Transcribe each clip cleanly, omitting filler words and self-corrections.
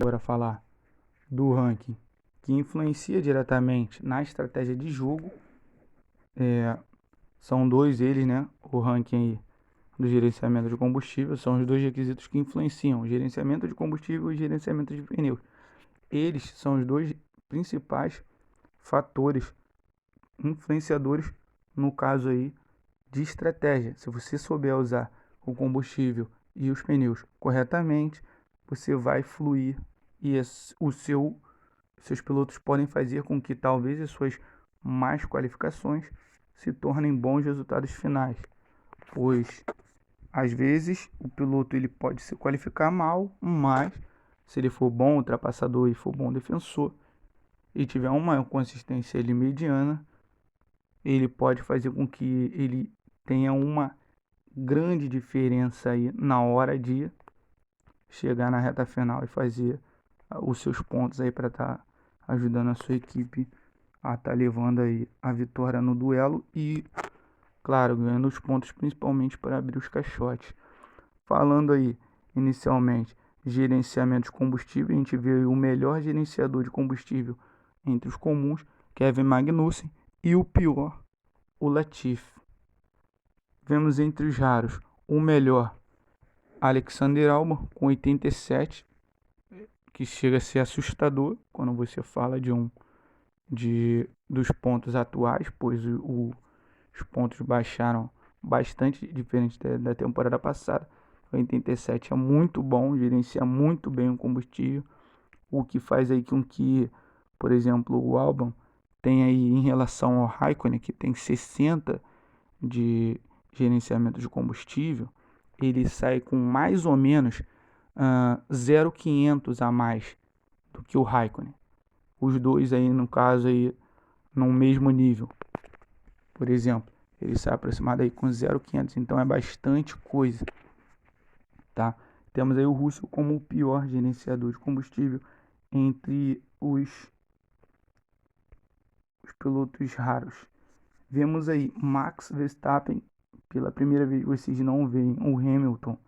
agora falar do ranking que influencia diretamente na estratégia de jogo. São dois eles, né? O ranking aí do gerenciamento de combustível são os dois requisitos que influenciam: gerenciamento de combustível e gerenciamento de pneus. Eles são os dois principais fatores influenciadores no caso aí de estratégia. Se você souber usar o combustível e os pneus corretamente, você vai fluir e seus pilotos podem fazer com que talvez as suas más qualificações se tornem bons resultados finais, pois às vezes o piloto ele pode se qualificar mal, mas se ele for bom ultrapassador e for bom defensor e tiver uma consistência ali mediana, ele pode fazer com que ele tenha uma grande diferença aí na hora de chegar na reta final e fazer os seus pontos aí para estar ajudando a sua equipe a estar levando aí a vitória no duelo e, claro, ganhando os pontos principalmente para abrir os caixotes. Falando aí inicialmente gerenciamento de combustível, a gente vê aí o melhor gerenciador de combustível entre os comuns, Kevin Magnussen, e o pior, o Latifi. Vemos entre os raros o melhor, Alexander Albon, com 87, que chega a ser assustador quando você fala dos pontos atuais, pois os pontos baixaram bastante diferente da temporada passada. 87 é muito bom, gerencia muito bem o combustível, o que faz aí com que, por exemplo, o Albon tem aí em relação ao Raikkonen, que tem 60 de gerenciamento de combustível, ele sai com mais ou menos 0,500 a mais do que o Raikkonen. Os dois aí, no caso, aí, no mesmo nível. Por exemplo, ele sai aproximado aí com 0,500, então é bastante coisa, tá? Temos aí o Russell como o pior gerenciador de combustível entre os pilotos raros. Vemos aí Max Verstappen, pela primeira vez vocês não veem o Hamilton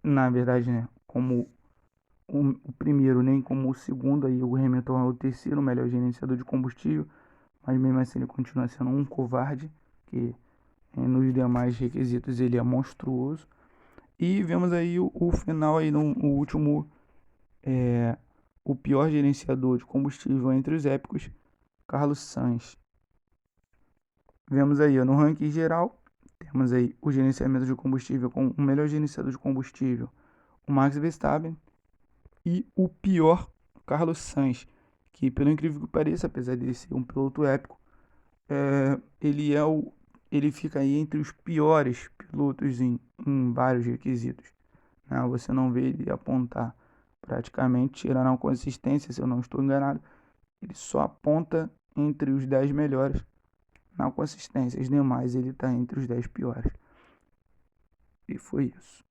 na verdade, né, como o primeiro, nem como o segundo, aí o Hamilton é o terceiro melhor gerenciador de combustível, mas mesmo assim ele continua sendo um covarde, que nos demais requisitos ele é monstruoso. E vemos aí o final aí no último, o pior gerenciador de combustível entre os épicos, Carlos Sainz. Vemos aí no ranking geral, temos aí o gerenciamento de combustível com o melhor gerenciador de combustível, o Max Verstappen, e o pior, Carlos Sainz, que pelo incrível que pareça, apesar de ser um piloto épico, ele fica aí entre os piores pilotos em vários requisitos, né? Você não vê ele apontar praticamente, tirando a consistência, se eu não estou enganado, ele só aponta entre os 10 melhores na consistência, os demais ele está entre os 10 piores. E foi isso.